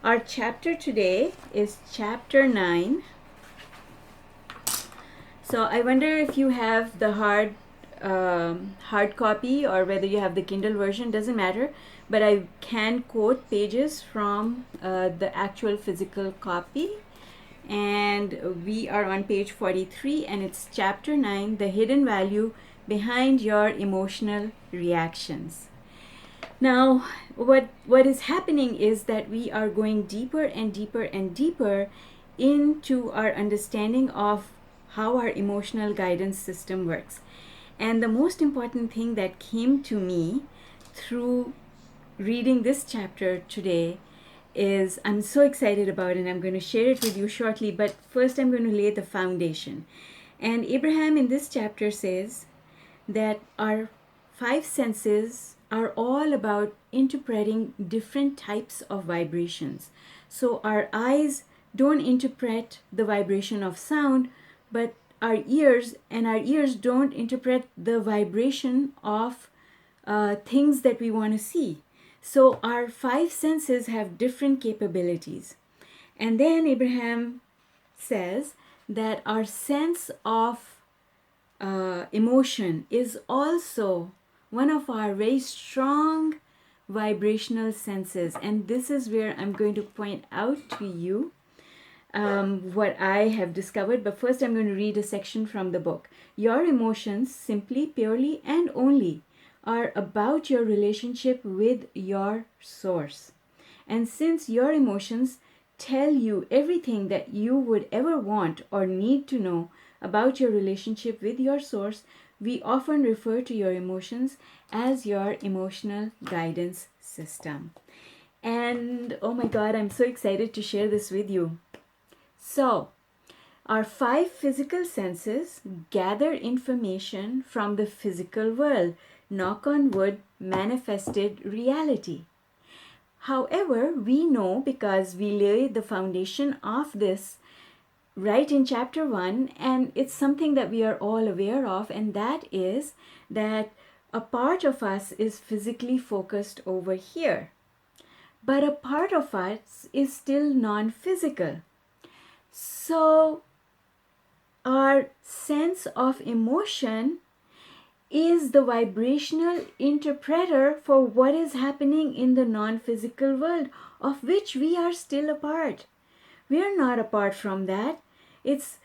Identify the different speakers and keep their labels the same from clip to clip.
Speaker 1: Our chapter today is chapter 9. So I wonder if you have the hard copy or whether you have the Kindle version, doesn't matter. But I can quote pages from the actual physical copy. And we are on page 43 and it's chapter 9, The Hidden Value Behind Your Emotional Reactions. Now, what is happening is that we are going deeper and deeper and deeper into our understanding of how our emotional guidance system works. And the most important thing that came to me through reading this chapter today is I'm so excited about it and I'm going to share it with you shortly, but first I'm going to lay the foundation. And Abraham in this chapter says that our five senses are all about interpreting different types of vibrations. So our eyes don't interpret the vibration of sound, but our ears don't interpret the vibration of things that we want to see. So our five senses have different capabilities. And then Abraham says that our sense of emotion is also one of our very strong vibrational senses. And this is where I'm going to point out to you what I have discovered. But first, I'm going to read a section from the book. Your emotions, simply, purely, and only, are about your relationship with your source. And since your emotions tell you everything that you would ever want or need to know about your relationship with your source, we often refer to your emotions as your emotional guidance system. And oh my God, I'm so excited to share this with you. So, our five physical senses gather information from the physical world, knock on wood, manifested reality. However, we know because we laid the foundation of this right in chapter 1, and it's something that we are all aware of, and that is that a part of us is physically focused over here, but a part of us is still non-physical. So our sense of emotion is the vibrational interpreter for what is happening in the non-physical world, of which we are still a part. We are not apart from that. It's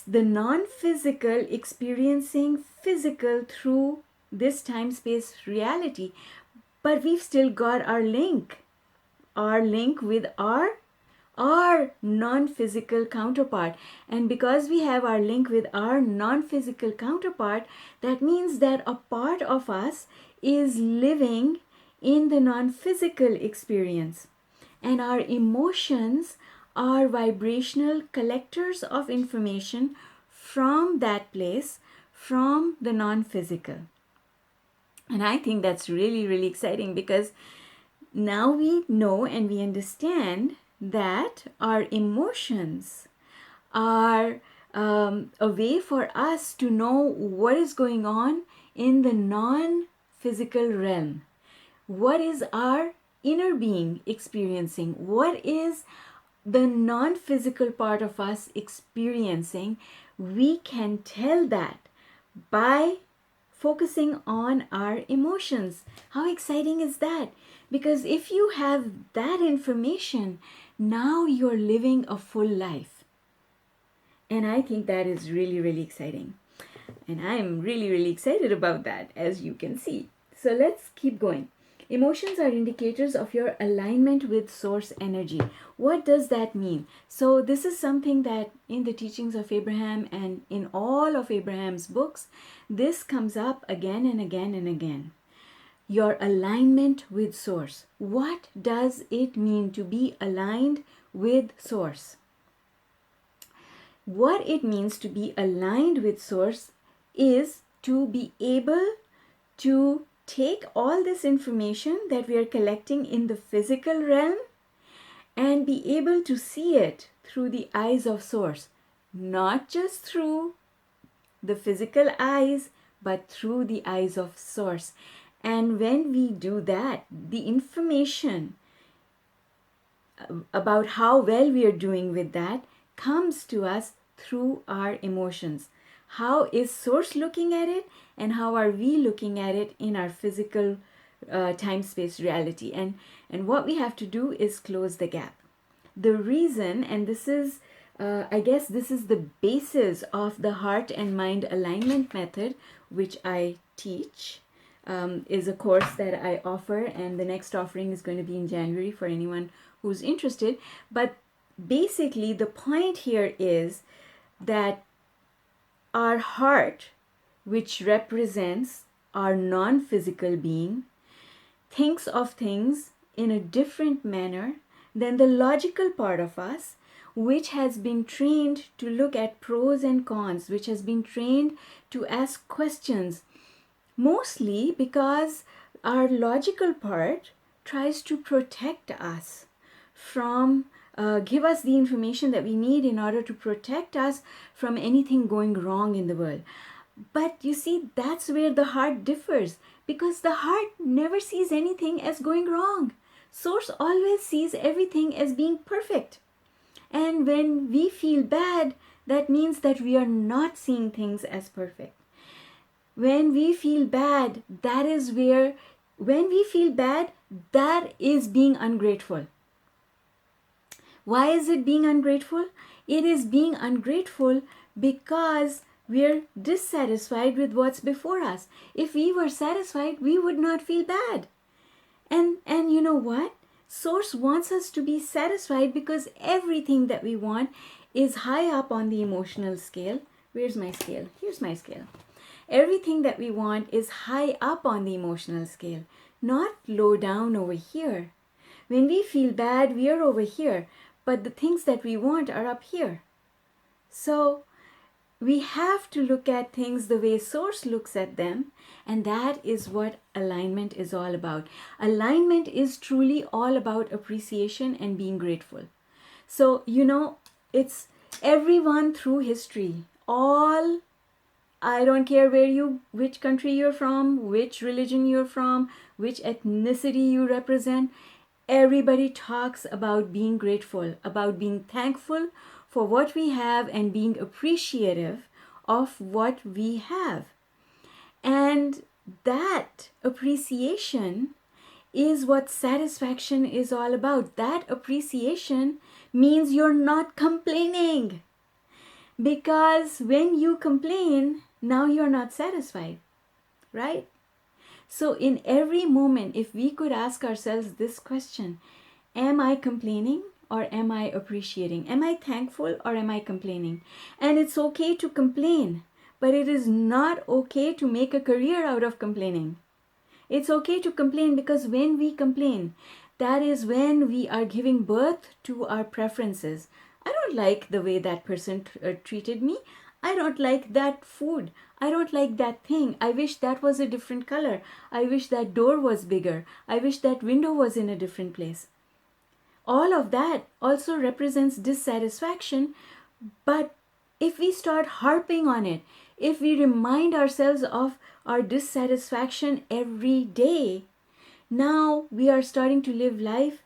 Speaker 1: the non-physical experiencing physical through this time-space reality. But we've still got our link with our non-physical counterpart. And because we have our link with our non-physical counterpart, that means that a part of us is living in the non-physical experience. And our emotions are vibrational collectors of information from that place, from the non-physical. And I think that's really, really exciting because now we know and we understand that our emotions are a way for us to know what is going on in the non-physical realm. What is our inner being experiencing? What is the non-physical part of us experiencing? We can tell that by focusing on our emotions. How exciting is that? Because if you have that information, now you're living a full life. And I think that is really, really exciting. And I'm really, really excited about that, as you can see. So let's keep going. Emotions are indicators of your alignment with source energy. What does that mean? So this is something that in the teachings of Abraham and in all of Abraham's books, this comes up again and again and again. Your alignment with source. What does it mean to be aligned with source? What it means to be aligned with source is to be able to take all this information that we are collecting in the physical realm and be able to see it through the eyes of source, not just through the physical eyes, but through the eyes of source. And when we do that, the information about how well we are doing with that comes to us through our emotions. How is source looking at it, and how are we looking at it in our physical time-space reality? And what we have to do is close the gap. The reason, and this is I guess this is the basis of the heart and mind alignment method, which I teach, is a course that I offer, and the next offering is going to be in January for anyone who's interested. But basically, the point here is that our heart, which represents our non-physical being, thinks of things in a different manner than the logical part of us, which has been trained to look at pros and cons, which has been trained to ask questions, mostly because our logical part tries to protect us from give us the information that we need in order to protect us from anything going wrong in the world. But you see, that's where the heart differs, because the heart never sees anything as going wrong. Source always sees everything as being perfect. And when we feel bad, that means that we are not seeing things as perfect. When we feel bad, that is being ungrateful. Why is it being ungrateful? It is being ungrateful because we're dissatisfied with what's before us. If we were satisfied, we would not feel bad. And you know what? Source wants us to be satisfied because everything that we want is high up on the emotional scale. Where's my scale? Here's my scale. Everything that we want is high up on the emotional scale, not low down over here. When we feel bad, we are over here, but the things that we want are up here. So we have to look at things the way source looks at them, and that is what alignment is all about. Alignment is truly all about appreciation and being grateful. So, it's everyone through history, I don't care which country you're from, which religion you're from, which ethnicity you represent, everybody talks about being grateful, about being thankful for what we have and being appreciative of what we have. And that appreciation is what satisfaction is all about. That appreciation means you're not complaining. Because when you complain, now you're not satisfied, right? So in every moment, if we could ask ourselves this question, am I complaining or am I appreciating? Am I thankful or am I complaining? And it's okay to complain, but it is not okay to make a career out of complaining. It's okay to complain because when we complain, that is when we are giving birth to our preferences. I don't like the way that person treated me. I don't like that food. I don't like that thing. I wish that was a different color. I wish that door was bigger. I wish that window was in a different place. All of that also represents dissatisfaction. But if we start harping on it, if we remind ourselves of our dissatisfaction every day, now we are starting to live life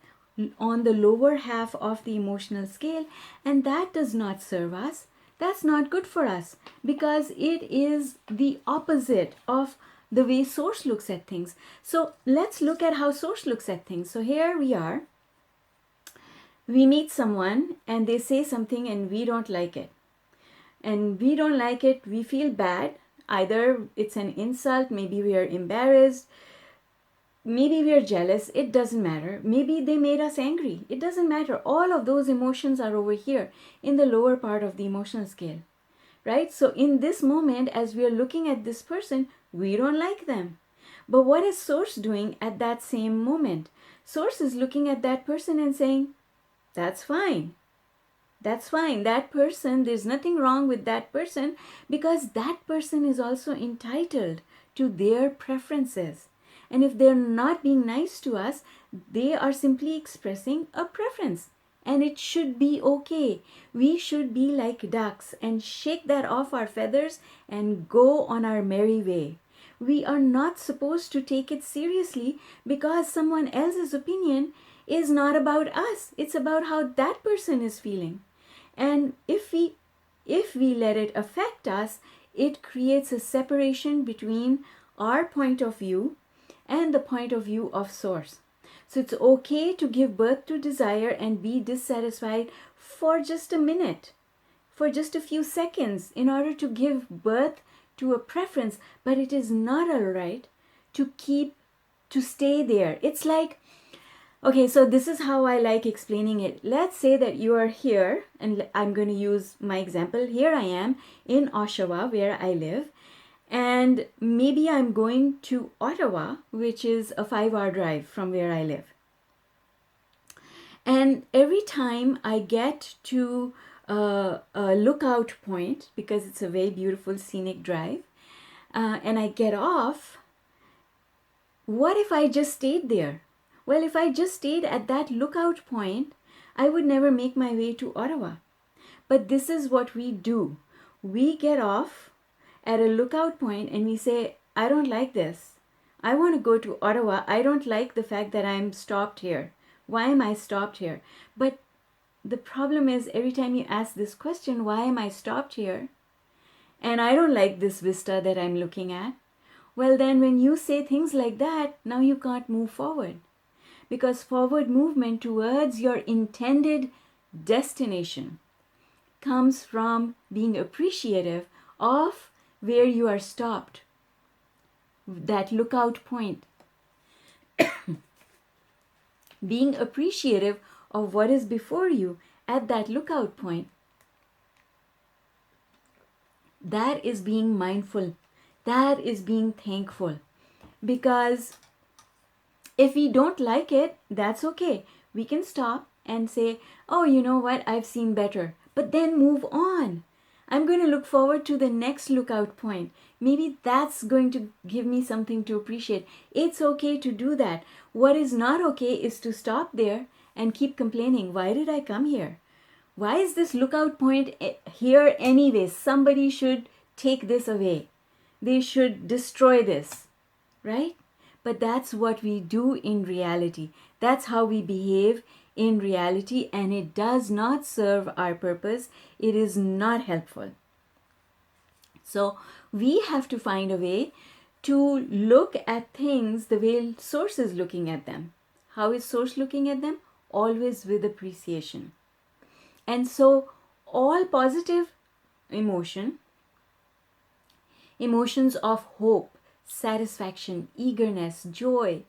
Speaker 1: on the lower half of the emotional scale, and that does not serve us. That's not good for us because it is the opposite of the way source looks at things. So let's look at how source looks at things. So here we are. We meet someone and they say something and we don't like it. And we don't like it, we feel bad. Either it's an insult, maybe we are embarrassed, maybe we are jealous, it doesn't matter. Maybe they made us angry, it doesn't matter. All of those emotions are over here in the lower part of the emotional scale, right? So in this moment, as we are looking at this person, we don't like them. But what is source doing at that same moment? Source is looking at that person and saying, that's fine. That's fine. That person, there's nothing wrong with that person because that person is also entitled to their preferences. And if they're not being nice to us, they are simply expressing a preference. And it should be okay. We should be like ducks and shake that off our feathers and go on our merry way. We are not supposed to take it seriously because someone else's opinion is not about us. It's about how that person is feeling. And if we let it affect us, it creates a separation between our point of view and the point of view of source. So it's okay to give birth to desire and be dissatisfied for just a minute, for just a few seconds, in order to give birth to a preference. But it is not alright to stay there. It's like, okay, so this is how I like explaining it. Let's say that you are here, and I'm going to use my example. Here I am in Oshawa, where I live, and maybe I'm going to Ottawa, which is a 5-hour drive from where I live. And every time I get to a lookout point, because it's a very beautiful scenic drive, and I get off, what if I just stayed there? Well, if I just stayed at that lookout point, I would never make my way to Ottawa. But this is what we do. We get off at a lookout point and we say, I don't like this. I want to go to Ottawa. I don't like the fact that I'm stopped here. Why am I stopped here? But the problem is, every time you ask this question, why am I stopped here? And I don't like this vista that I'm looking at. Well, then when you say things like that, now you can't move forward. Because forward movement towards your intended destination comes from being appreciative of where you are stopped, that lookout point. Being appreciative of what is before you at that lookout point. That is being mindful. That is being thankful. Because if we don't like it, that's okay. We can stop and say, oh, you know what, I've seen better. But then move on. I'm going to look forward to the next lookout point. Maybe that's going to give me something to appreciate. It's okay to do that. What is not okay is to stop there and keep complaining. Why did I come here? Why is this lookout point here anyway? Somebody should take this away. They should destroy this, right? But that's what we do in reality. That's how we behave in reality, and it does not serve our purpose. It is not helpful. So we have to find a way to look at things the way Source is looking at them. How is Source looking at them? Always with appreciation. And so all positive emotions of hope, satisfaction, eagerness, joy,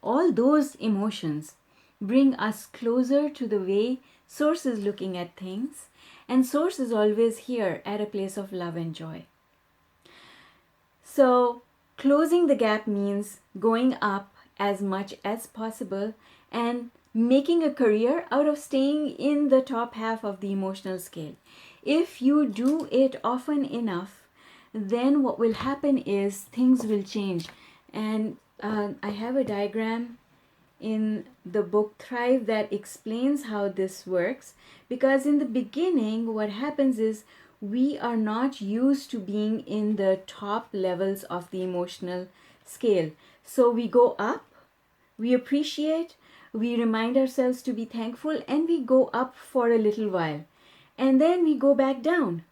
Speaker 1: all those emotions bring us closer to the way Source is looking at things, and Source is always here at a place of love and joy. So closing the gap means going up as much as possible and making a career out of staying in the top half of the emotional scale. If you do it often enough, then what will happen is things will change. And I have a diagram in the book Thrive that explains how this works, because in the beginning what happens is we are not used to being in the top levels of the emotional scale. So we go up, we appreciate, we remind ourselves to be thankful, and we go up for a little while, and then we go back down.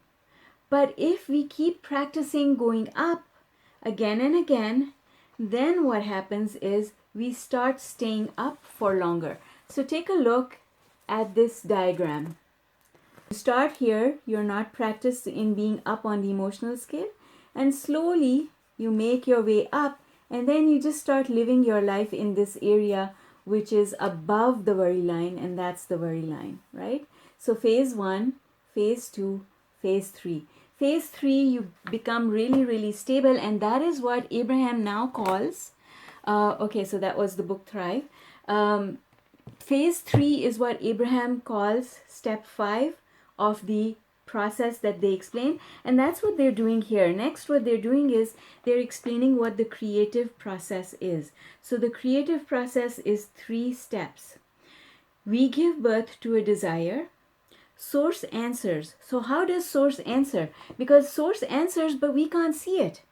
Speaker 1: But if we keep practicing going up again and again, then what happens is we start staying up for longer. So take a look at this diagram. You start here, you're not practiced in being up on the emotional scale, and slowly you make your way up, and then you just start living your life in this area which is above the worry line, and that's the worry line, right? So phase 1, phase 2, phase 3. Phase 3, you become really, really stable, and that is what Abraham now calls, okay, so that was the book Thrive. Phase 3 is what Abraham calls step 5 of the process that they explain, and that's what they're doing here. Next, what they're doing is they're explaining what the creative process is. So the creative process is 3 steps. We give birth to a desire. Source answers. So how does Source answer? Because Source answers, but we can't see it.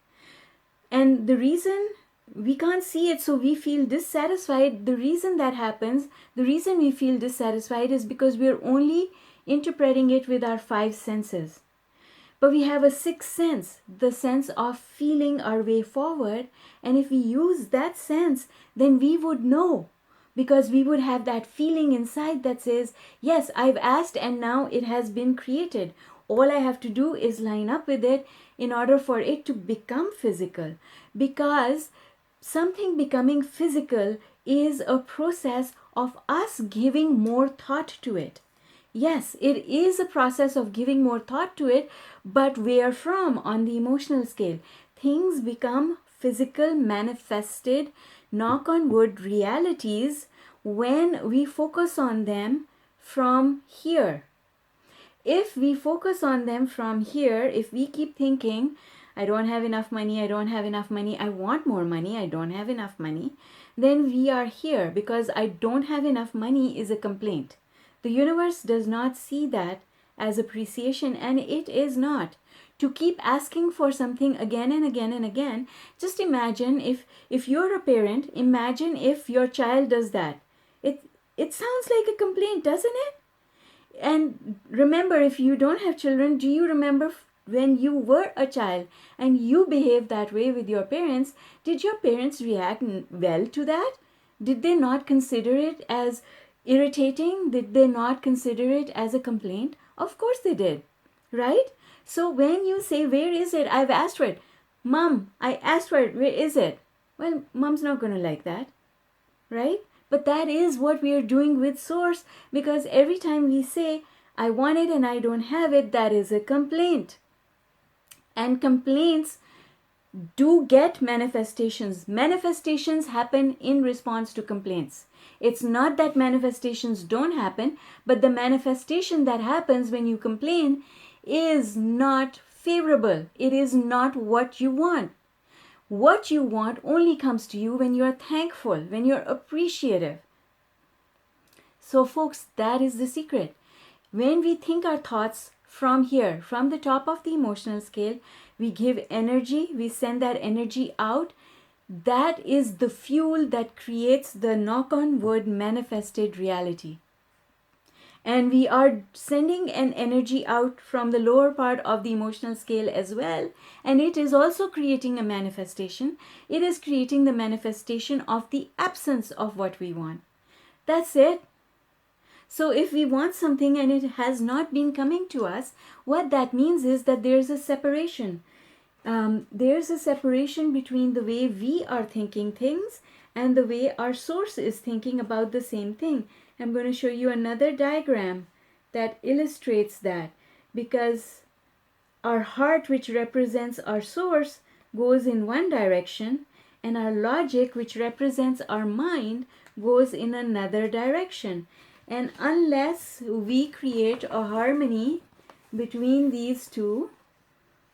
Speaker 1: And the reason we can't see it, so we feel dissatisfied. The reason that happens, the reason we feel dissatisfied is because we're only interpreting it with our five senses. But we have a sixth sense, the sense of feeling our way forward. And if we use that sense, then we would know, because we would have that feeling inside that says, yes, I've asked and now it has been created. All I have to do is line up with it in order for it to become physical. Because something becoming physical is a process of us giving more thought to it. Yes, it is a process of giving more thought to it, but where from on the emotional scale? Things become physical, manifested, knock on wood realities when we focus on them from here. If we focus on them from here, if we keep thinking, I don't have enough money, I don't have enough money, I want more money, I don't have enough money, then we are here, because I don't have enough money is a complaint. The universe does not see that as appreciation, and it is not. To keep asking for something again and again and again, just imagine if you're a parent, imagine if your child does that. It sounds like a complaint, doesn't it? And remember, if you don't have children, do you remember when you were a child and you behaved that way with your parents? Did your parents react well to that? Did they not consider it as irritating? Did they not consider it as a complaint? Of course they did, right? So when you say, where is it? I've asked for it. Mom, I asked for it. Where is it? Well, mom's not going to like that, right? But that is what we are doing with source, because every time we say, I want it and I don't have it, that is a complaint. And complaints do get manifestations. Manifestations happen in response to complaints. It's not that manifestations don't happen, but the manifestation that happens when you complain is not favorable. It is not what you want. What you want only comes to you when you're thankful, when you're appreciative. So folks, that is the secret. When we think our thoughts from here, from the top of the emotional scale, we give energy, we send that energy out. That is the fuel that creates the knock on wood manifested reality. And we are sending an energy out from the lower part of the emotional scale as well. And it is also creating a manifestation. It is creating the manifestation of the absence of what we want. That's it. So if we want something and it has not been coming to us, what that means is that there's a separation. There's a separation between the way we are thinking things and the way our source is thinking about the same thing. I'm going to show you another diagram that illustrates that, because our heart, which represents our source, goes in one direction, and our logic, which represents our mind, goes in another direction. And unless we create a harmony between these two,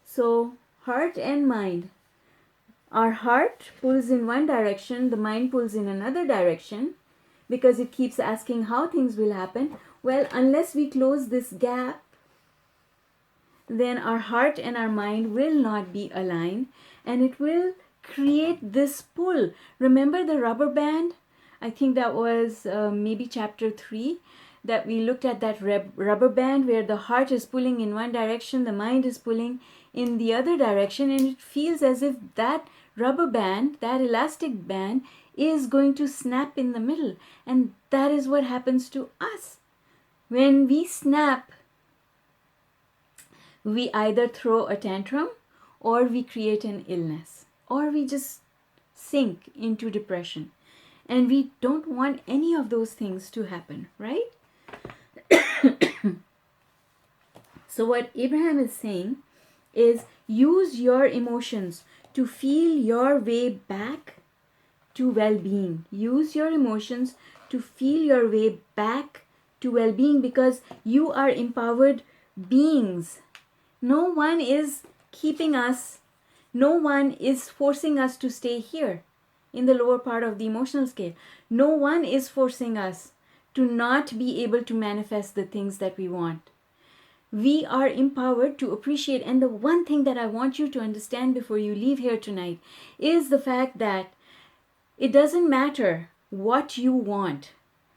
Speaker 1: so heart and mind, our heart pulls in one direction, the mind pulls in another direction, because it keeps asking how things will happen. Well, unless we close this gap, then our heart and our mind will not be aligned, and it will create this pull. Remember the rubber band? I think that was maybe chapter 3, that we looked at that rubber band where the heart is pulling in one direction, the mind is pulling in the other direction, and it feels as if that rubber band, that elastic band, is going to snap in the middle. And that is what happens to us. When we snap, we either throw a tantrum, or we create an illness, or we just sink into depression. And we don't want any of those things to happen, right? So what Abraham is saying is, use your emotions to feel your way back to well-being. Use your emotions to feel your way back to well-being, because you are empowered beings. No one is keeping us, no one is forcing us to stay here in the lower part of the emotional scale. No one is forcing us to not be able to manifest the things that we want. We are empowered to appreciate. And the one thing that I want you to understand before you leave here tonight is the fact that It doesn't matter what you want.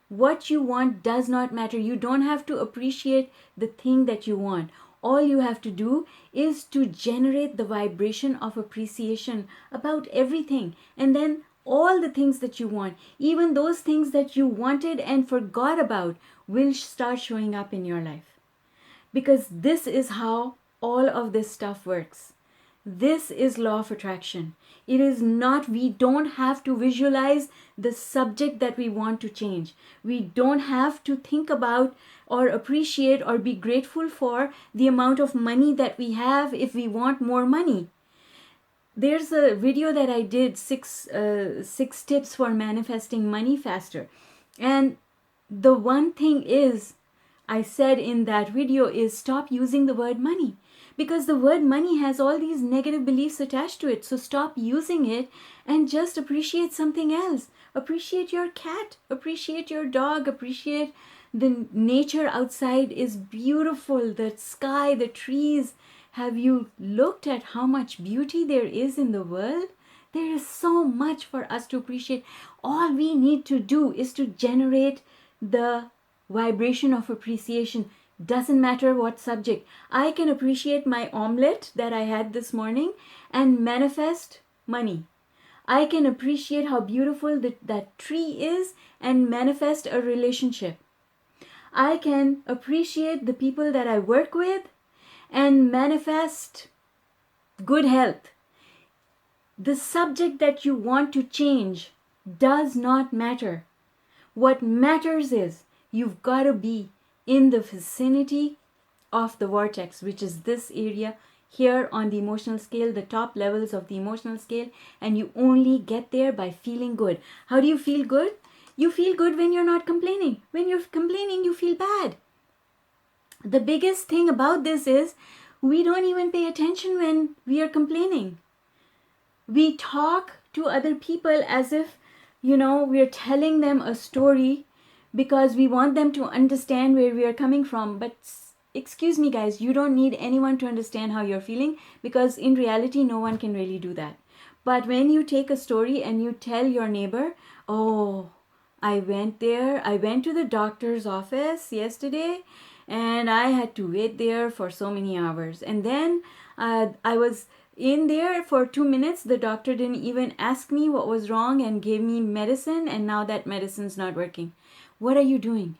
Speaker 1: What you want does not matter. You don't have to appreciate the thing that you want. All you have to do is to generate the vibration of appreciation about everything. And then all the things that you want, even those things that you wanted and forgot about, will start showing up in your life. Because this is how all of this stuff works. This is law of attraction. It is not, we don't have to visualize the subject that we want to change. We don't have to think about or appreciate or be grateful for the amount of money that we have if we want more money. There's a video that I did, six tips for manifesting money faster. And the one thing is, I said in that video, is stop using the word money. Because the word money has all these negative beliefs attached to it. So stop using it and just appreciate something else. Appreciate your cat. Appreciate your dog. Appreciate the nature outside is beautiful. The sky, the trees. Have you looked at how much beauty there is in the world? There is so much for us to appreciate. All we need to do is to generate the vibration of appreciation. Doesn't matter what subject. I can appreciate my omelette that I had this morning and manifest money. I can appreciate how beautiful that tree is and manifest a relationship. I can appreciate the people that I work with and manifest good health. The subject that you want to change does not matter. What matters is you've got to be in the vicinity of the vortex, which is this area here on the emotional scale, the top levels of the emotional scale, and you only get there by feeling good. How do you feel good? You feel good when you're not complaining. When you're complaining, you feel bad. The biggest thing about this is we don't even pay attention when we are complaining. We talk to other people as if, we're telling them a story because we want them to understand where we are coming from. But excuse me, guys, you don't need anyone to understand how you're feeling, because in reality, no one can really do that. But when you take a story and you tell your neighbor, oh, I went to the doctor's office yesterday and I had to wait there for so many hours. And then I was in there for 2 minutes. The doctor didn't even ask me what was wrong and gave me medicine, and now that medicine's not working. What are you doing?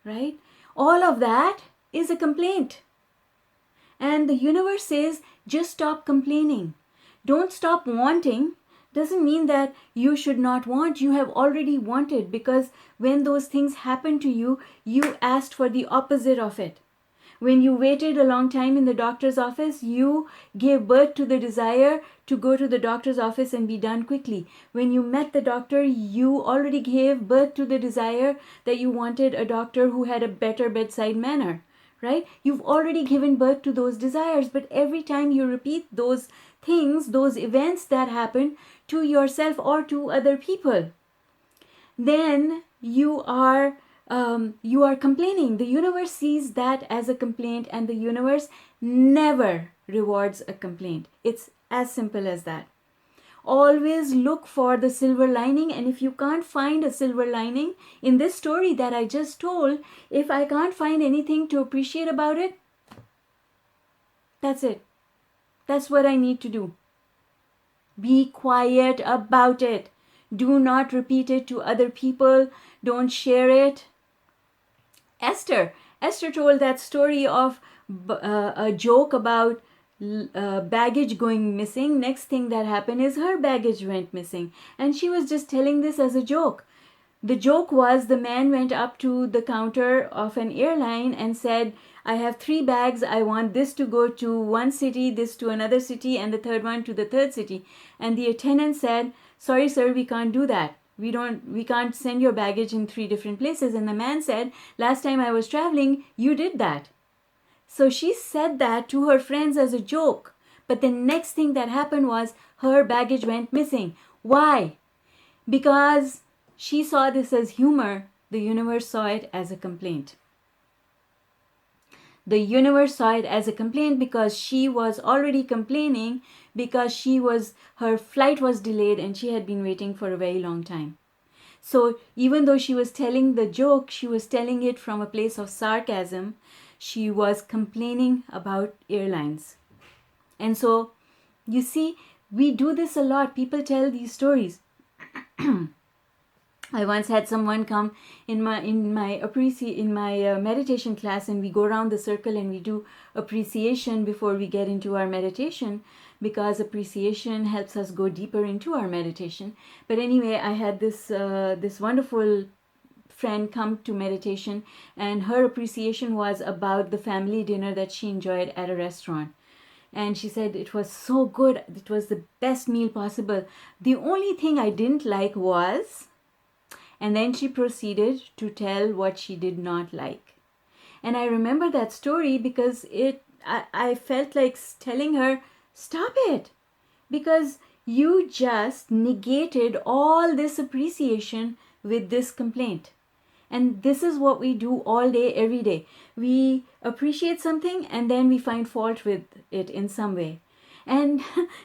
Speaker 1: Right? All of that is a complaint. And the universe says, just stop complaining. Don't stop wanting. Doesn't mean that you should not want. You have already wanted, because when those things happen to you, you asked for the opposite of it. When you waited a long time in the doctor's office, you gave birth to the desire to go to the doctor's office and be done quickly. When you met the doctor, you already gave birth to the desire that you wanted a doctor who had a better bedside manner, right? You've already given birth to those desires, but every time you repeat those things, those events that happen to yourself or to other people, then you are complaining. The universe sees that as a complaint, and the universe never rewards a complaint. It's as simple as that. Always look for the silver lining, and if you can't find a silver lining in this story that I just told, if I can't find anything to appreciate about it, that's it. That's what I need to do. Be quiet about it. Do not repeat it to other people. Don't share it. Esther told that story of a joke about baggage going missing. Next thing that happened is her baggage went missing. And she was just telling this as a joke. The joke was, the man went up to the counter of an airline and said, I have 3 bags. I want this to go to one city, this to another city, and the third one to the third city. And the attendant said, sorry, sir, we can't do that. We can't send your baggage in 3 different places. And the man said, last time I was traveling, you did that. So she said that to her friends as a joke. But the next thing that happened was her baggage went missing. Why? Because she saw this as humor. The universe saw it as a complaint. The universe saw it as a complaint because she was already complaining because her flight was delayed and she had been waiting for a very long time. So even though she was telling the joke, she was telling it from a place of sarcasm. She was complaining about airlines. And so, you see, we do this a lot. People tell these stories. I once had someone come in my meditation class, and we go around the circle and we do appreciation before we get into our meditation, because appreciation helps us go deeper into our meditation. But anyway, I had this wonderful friend come to meditation, and her appreciation was about the family dinner that she enjoyed at a restaurant. And she said it was so good. It was the best meal possible. The only thing I didn't like was... And then she proceeded to tell what she did not like. And I remember that story because I felt like telling her, stop it. Because you just negated all this appreciation with this complaint. And this is what we do all day, every day. We appreciate something and then we find fault with it in some way. And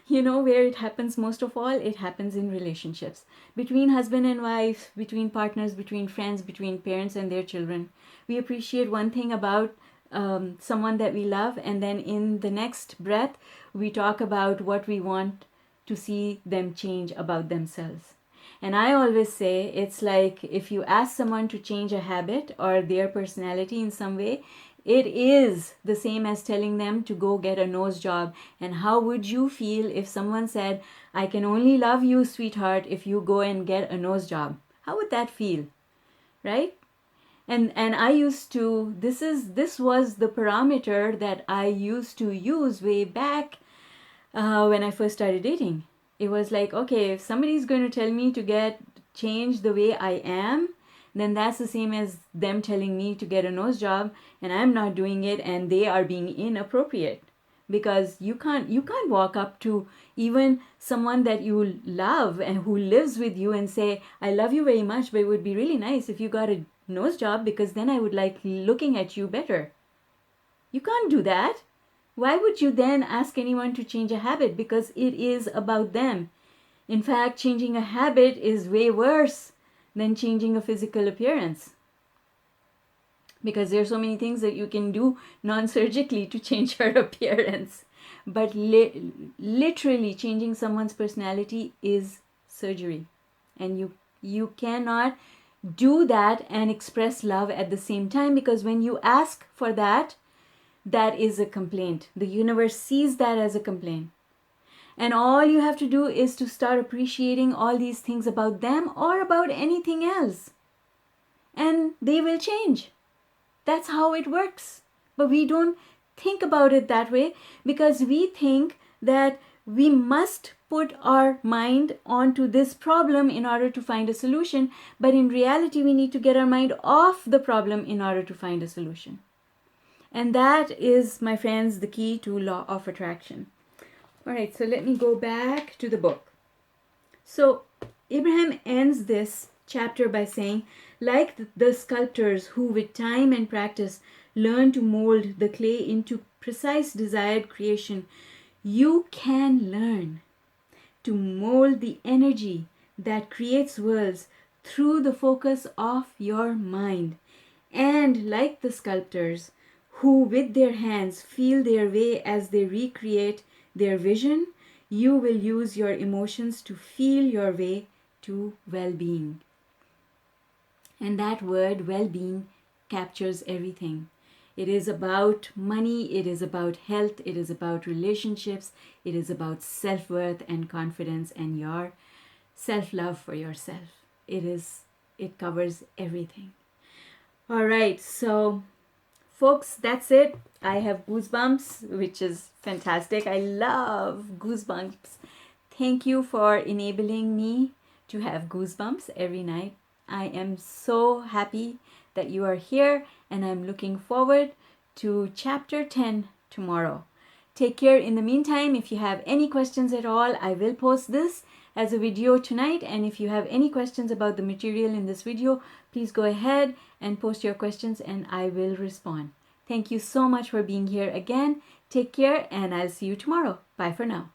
Speaker 1: you know where it happens most of all? It happens in relationships. Between husband and wife, between partners, between friends, between parents and their children. We appreciate one thing about someone that we love, and then in the next breath, we talk about what we want to see them change about themselves. And I always say it's like if you ask someone to change a habit or their personality in some way, it is the same as telling them to go get a nose job. And how would you feel if someone said, I can only love you, sweetheart, if you go and get a nose job? How would that feel? Right? And I used to, this was the parameter that I used to use way back when I first started dating. It was like, okay, if somebody's going to tell me to change the way I am, then that's the same as them telling me to get a nose job and I'm not doing it and they are being inappropriate. Because you can't walk up to even someone that you love and who lives with you and say, I love you very much, but it would be really nice if you got a nose job because then I would like looking at you better. You can't do that. Why would you then ask anyone to change a habit? Because it is about them. In fact, changing a habit is way worse than changing a physical appearance. Because there are so many things that you can do non-surgically to change your appearance. But literally changing someone's personality is surgery. And you cannot do that and express love at the same time, because when you ask for that, that is a complaint. The universe sees that as a complaint. And all you have to do is to start appreciating all these things about them or about anything else. And they will change. That's how it works. But we don't think about it that way because we think that we must put our mind onto this problem in order to find a solution. But in reality, we need to get our mind off the problem in order to find a solution. And that is, my friends, the key to law of attraction. All right, so let me go back to the book. So Abraham ends this chapter by saying, like the sculptors who with time and practice learn to mold the clay into precise desired creation, you can learn to mold the energy that creates worlds through the focus of your mind. And like the sculptors who with their hands feel their way as they recreate their vision, you will use your emotions to feel your way to well-being. And that word well-being captures everything. It is about money, it is about health, it is about relationships, it is about self-worth and confidence and your self-love for yourself. It covers everything. All right, so folks, that's it. I have goosebumps, which is fantastic. I love goosebumps. Thank you for enabling me to have goosebumps every night. I am so happy that you are here, and I'm looking forward to chapter 10 tomorrow. Take care in the meantime. If you have any questions at all, I will post this as a video tonight. And if you have any questions about the material in this video, please go ahead and post your questions and I will respond. Thank you so much for being here again. Take care and I'll see you tomorrow. Bye for now.